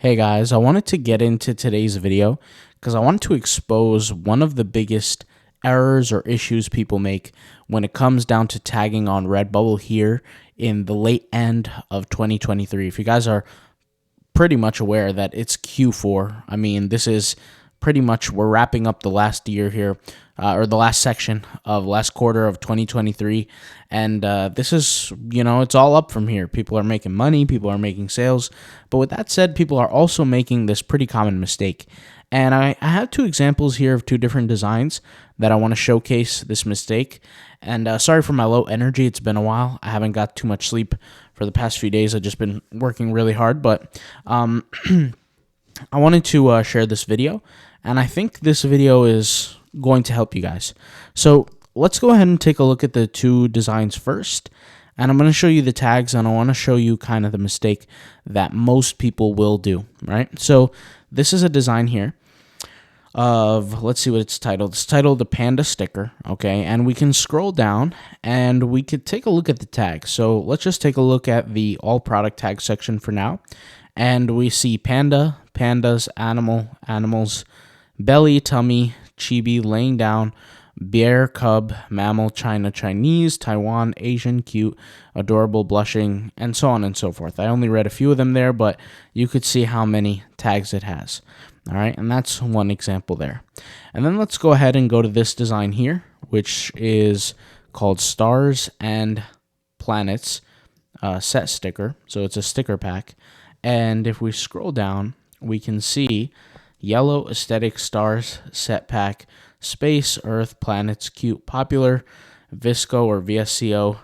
Hey guys, I wanted to get into today's video because I wanted to expose one of the biggest errors or issues people make when it comes down to tagging on Redbubble here in the late end of 2023. If you guys are pretty much aware that it's Q4, I mean, this is pretty much, we're wrapping up the last year here, or the last section of last quarter of 2023. And this is, it's all up from here. People are making money, people are making sales. But with that said, people are also making this pretty common mistake. And I have two examples here of two different designs that I want to showcase this mistake. And sorry for my low energy. It's been a while. I haven't got too much sleep for the past few days. I've just been working really hard. But I wanted to share this video. And I think this video is going to help you guys. So let's go ahead and take a look at the two designs first. And I'm going to show you the tags, and I want to show you kind of the mistake that most people will do, right? So this is a design here of, let's see what it's titled. It's titled the Panda Sticker, okay? And we can scroll down, and we could take a look at the tags. So let's just take a look at the all product tag section for now. And we see panda, pandas, animal, animals, belly, tummy, chibi, laying down, bear, cub, mammal, China, Chinese, Taiwan, Asian, cute, adorable, blushing, and so on and so forth. I only read a few of them there, but you could see how many tags it has. All right, and that's one example there. And then let's go ahead and go to this design here, which is called Stars and Planets set sticker. So it's a sticker pack. And if we scroll down, we can see yellow aesthetic stars set pack, space, earth, planets, cute, popular, visco or VSCO,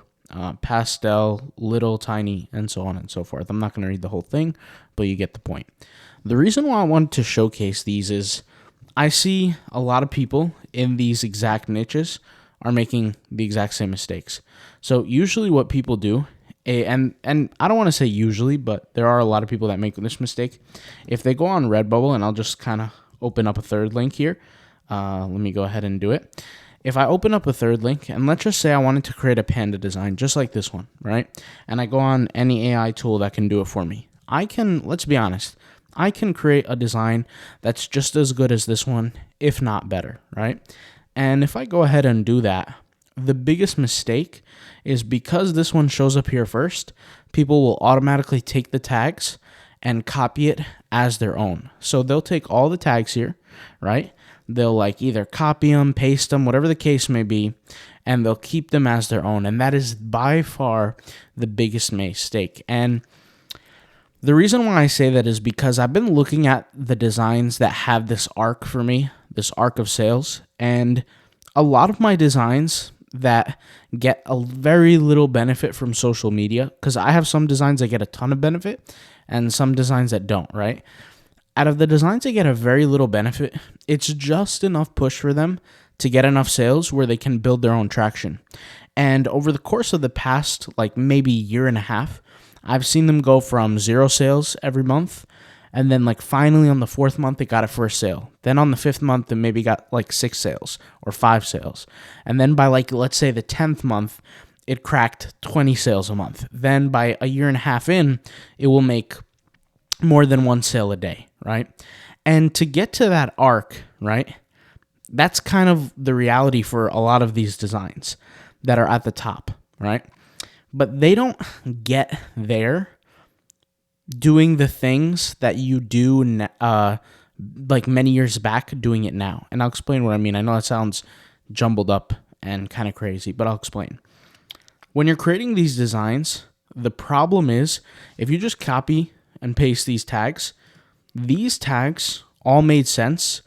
pastel, little, tiny, and so on and so forth. I'm not going to read the whole thing, but you get the point. The reason why I wanted to showcase these is I see a lot of people in these exact niches are making the exact same mistakes. So usually what people do, and I don't want to say usually, but there are a lot of people that make this mistake. If they go on Redbubble, and I'll just kind of open up a third link here. Let me go ahead and do it. If I open up a third link, and let's just say I wanted to create a panda design just like this one, right? And I go on any AI tool that can do it for me. I can, let's be honest, I can create a design that's just as good as this one, if not better, right? And if I go ahead and do that, the biggest mistake is because this one shows up here first, people will automatically take the tags and copy it as their own. So they'll take all the tags here, right? They'll like either copy them, paste them, whatever the case may be, and they'll keep them as their own. And that is by far the biggest mistake. And the reason why I say that is because I've been looking at the designs that have this arc for me, this arc of sales, and a lot of my designs that get a very little benefit from social media, because I have some designs that get a ton of benefit and some designs that don't, right? Out of the designs that get a very little benefit, it's just enough push for them to get enough sales where they can build their own traction. And over the course of the past, like maybe year and a half, I've seen them go from 0 sales every month, and then like finally on the 4th month, it got a first sale. Then on the 5th month, it maybe got like 6 sales or 5 sales. And then by like, let's say the 10th month, it cracked 20 sales a month. Then by a year and a half in, it will make more than 1 sale a day, right? And to get to that arc, right, that's kind of the reality for a lot of these designs that are at the top, right? But they don't get there doing the things that you do like many years back doing it now. And I'll explain what I mean. I know that sounds jumbled up and kind of crazy, but I'll explain. When you're creating these designs, the problem is if you just copy and paste these tags all made sense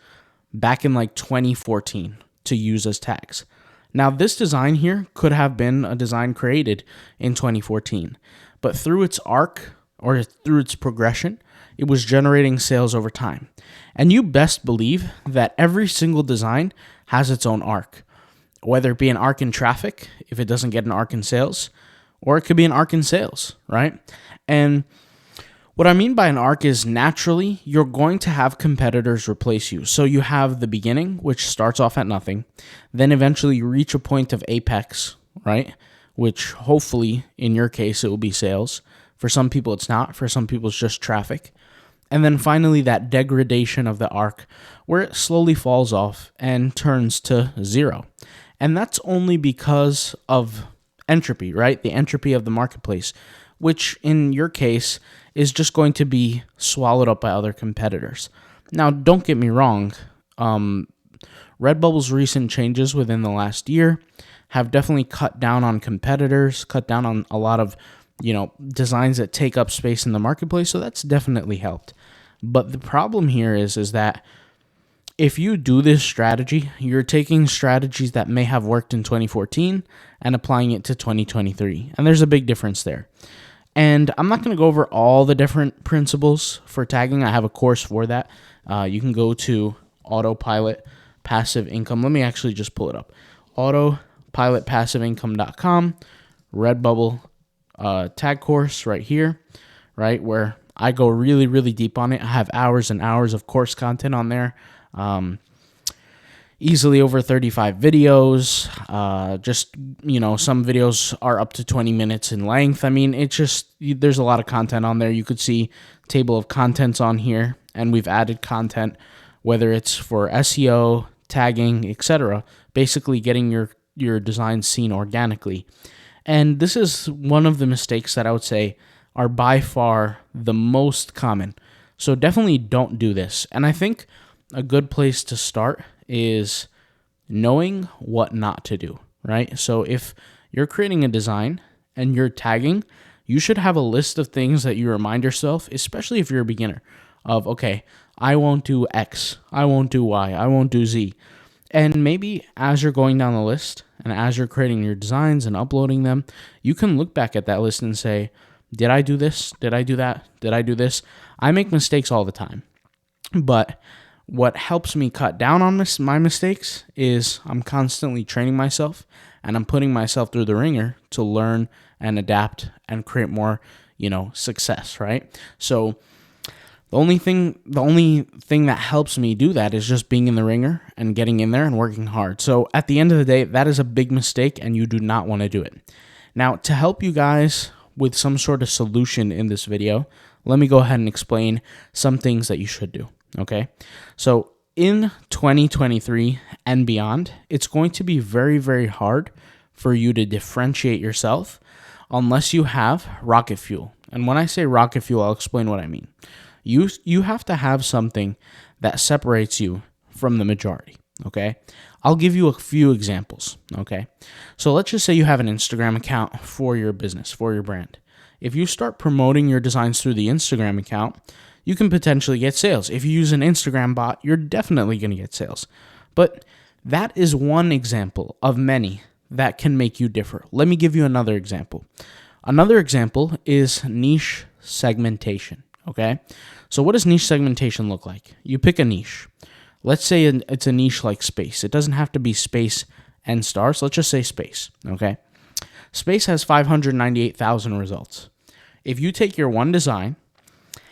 back in like 2014 to use as tags. Now, this design here could have been a design created in 2014, but through its arc or through its progression, it was generating sales over time. And you best believe that every single design has its own arc, whether it be an arc in traffic, if it doesn't get an arc in sales, or it could be an arc in sales, right? And what I mean by an arc is naturally you're going to have competitors replace you. So you have the beginning, which starts off at nothing. Then eventually you reach a point of apex, right? Which hopefully in your case, it will be sales. For some people, it's not. For some people, it's just traffic. And then finally, that degradation of the arc where it slowly falls off and turns to 0. And that's only because of entropy, right? The entropy of the marketplace, which in your case is just going to be swallowed up by other competitors. Now, don't get me wrong. Redbubble's recent changes within the last year have definitely cut down on competitors, cut down on a lot of, designs that take up space in the marketplace. So that's definitely helped. But the problem here is that if you do this strategy, you're taking strategies that may have worked in 2014 and applying it to 2023. And there's a big difference there. And I'm not going to go over all the different principles for tagging. I have a course for that. You can go to Autopilot Passive Income. Let me actually just pull it up. Autopilotpassiveincome.com, Redbubble Tag Course right here, right, where I go really, really deep on it. I have hours and hours of course content on there. Easily over 35 videos. Some videos are up to 20 minutes in length. I mean, there's a lot of content on there. You could see table of contents on here, and we've added content, whether it's for SEO, tagging, etc. Basically getting your design seen organically. And this is one of the mistakes that I would say are by far the most common. So definitely don't do this. And I think a good place to start is knowing what not to do, right? So if you're creating a design and you're tagging, you should have a list of things that you remind yourself, especially if you're a beginner, of, okay, I won't do X, I won't do Y, I won't do Z. And maybe as you're going down the list and as you're creating your designs and uploading them, you can look back at that list and say, did I do this? Did I do that? Did I do this? I make mistakes all the time. But what helps me cut down on my mistakes is I'm constantly training myself and I'm putting myself through the ringer to learn and adapt and create more, success, right? So the only thing that helps me do that is just being in the ringer and getting in there and working hard. So at the end of the day, that is a big mistake and you do not want to do it. Now, to help you guys with some sort of solution in this video, let me go ahead and explain some things that you should do, okay? So in 2023 and beyond, it's going to be very, very hard for you to differentiate yourself unless you have rocket fuel. And when I say rocket fuel, I'll explain what I mean. You have to have something that separates you from the majority, okay? I'll give you a few examples, okay? So let's just say you have an Instagram account for your business, for your brand. If you start promoting your designs through the Instagram account, you can potentially get sales. If you use an Instagram bot, you're definitely going to get sales. But that is one example of many that can make you differ. Let me give you another example. Another example is niche segmentation, okay? So what does niche segmentation look like? You pick a niche. Let's say it's a niche like space. It doesn't have to be space and stars. Let's just say space, okay? Space has 598,000 results. If you take your one design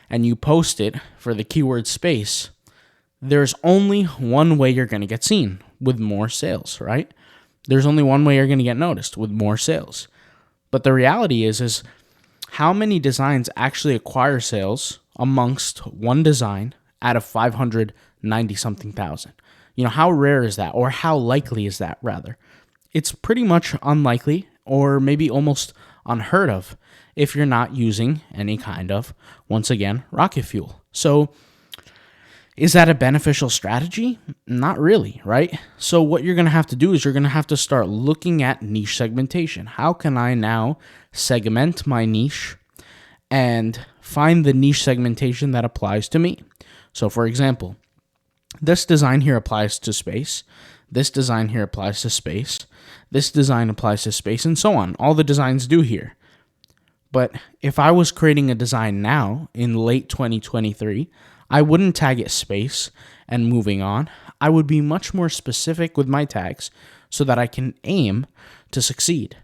and you post it for the keyword space, there's only one way you're going to get seen, with more sales, right? There's only one way you're going to get noticed, with more sales. But the reality is how many designs actually acquire sales amongst one design out of 590-something thousand? How rare is that? Or how likely is that, rather? It's pretty much unlikely, or maybe almost unheard of, if you're not using any kind of, once again, rocket fuel. So is that a beneficial strategy? Not really, right? So what you're going to have to do is you're going to have to start looking at niche segmentation. How can I now segment my niche and find the niche segmentation that applies to me? So for example, this design here applies to space. This design here applies to space. This design applies to space, and so on. All the designs do here. But if I was creating a design now in late 2023, I wouldn't tag it space and moving on. I would be much more specific with my tags so that I can aim to succeed.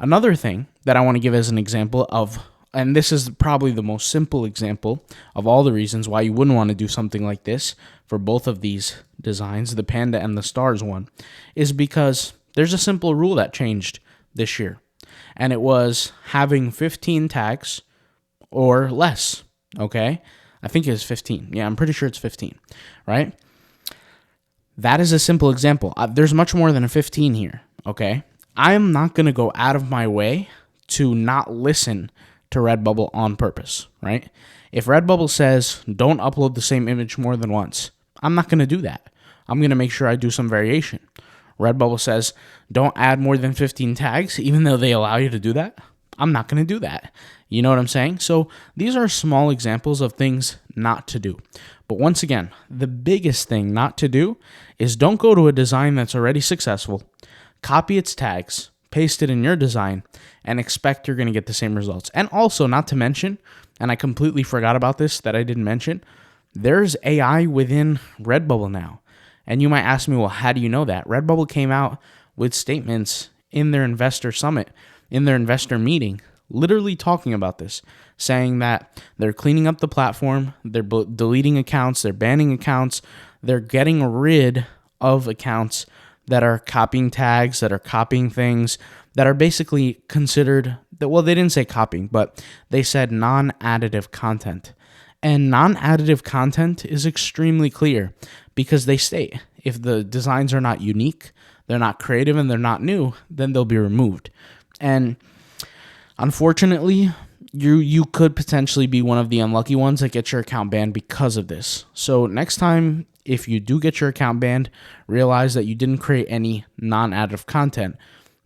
Another thing that I want to give as an example of, and this is probably the most simple example of all the reasons why you wouldn't want to do something like this for both of these designs, the panda and the stars one, is because there's a simple rule that changed this year. And it was having 15 tags or less, okay? I think it's 15. Yeah, I'm pretty sure it's 15, right? That is a simple example. There's much more than a 15 here, okay? I am not going to go out of my way to not listen to Redbubble on purpose, right? If Redbubble says don't upload the same image more than once, I'm not going to do that. I'm going to make sure I do some variation. Redbubble says don't add more than 15 tags, even though they allow you to do that. I'm not going to do that. You know what I'm saying? So these are small examples of things not to do. But once again, the biggest thing not to do is don't go to a design that's already successful, copy its tags, paste it in your design, and expect you're going to get the same results. And also, not to mention, and I completely forgot about this that I didn't mention, there's AI within Redbubble now. And you might ask me, well, how do you know that? Redbubble came out with statements in their investor summit, in their investor meeting, literally talking about this, saying that they're cleaning up the platform, they're deleting accounts, they're banning accounts, they're getting rid of accounts that are copying tags, that are copying things, that are basically considered, well, they didn't say copying, but they said non-additive content. And non-additive content is extremely clear because they state if the designs are not unique, they're not creative, and they're not new, then they'll be removed. And unfortunately, you could potentially be one of the unlucky ones that gets your account banned because of this. So next time, if you do get your account banned, realize that you didn't create any non-additive content.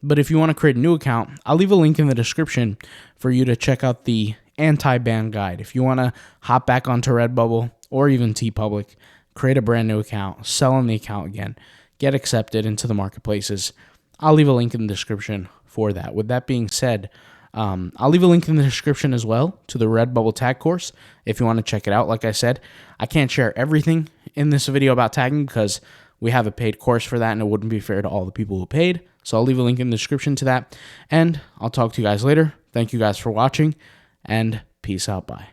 But if you want to create a new account, I'll leave a link in the description for you to check out the anti-ban guide. If you want to hop back onto Redbubble or even TeePublic, create a brand new account, sell on the account again, get accepted into the marketplaces, I'll leave a link in the description for that. With that being said, I'll leave a link in the description as well to the Redbubble Tag Course if you want to check it out. Like I said, I can't share everything in this video about tagging because we have a paid course for that and it wouldn't be fair to all the people who paid. So I'll leave a link in the description to that. And I'll talk to you guys later. Thank you guys for watching and peace out. Bye.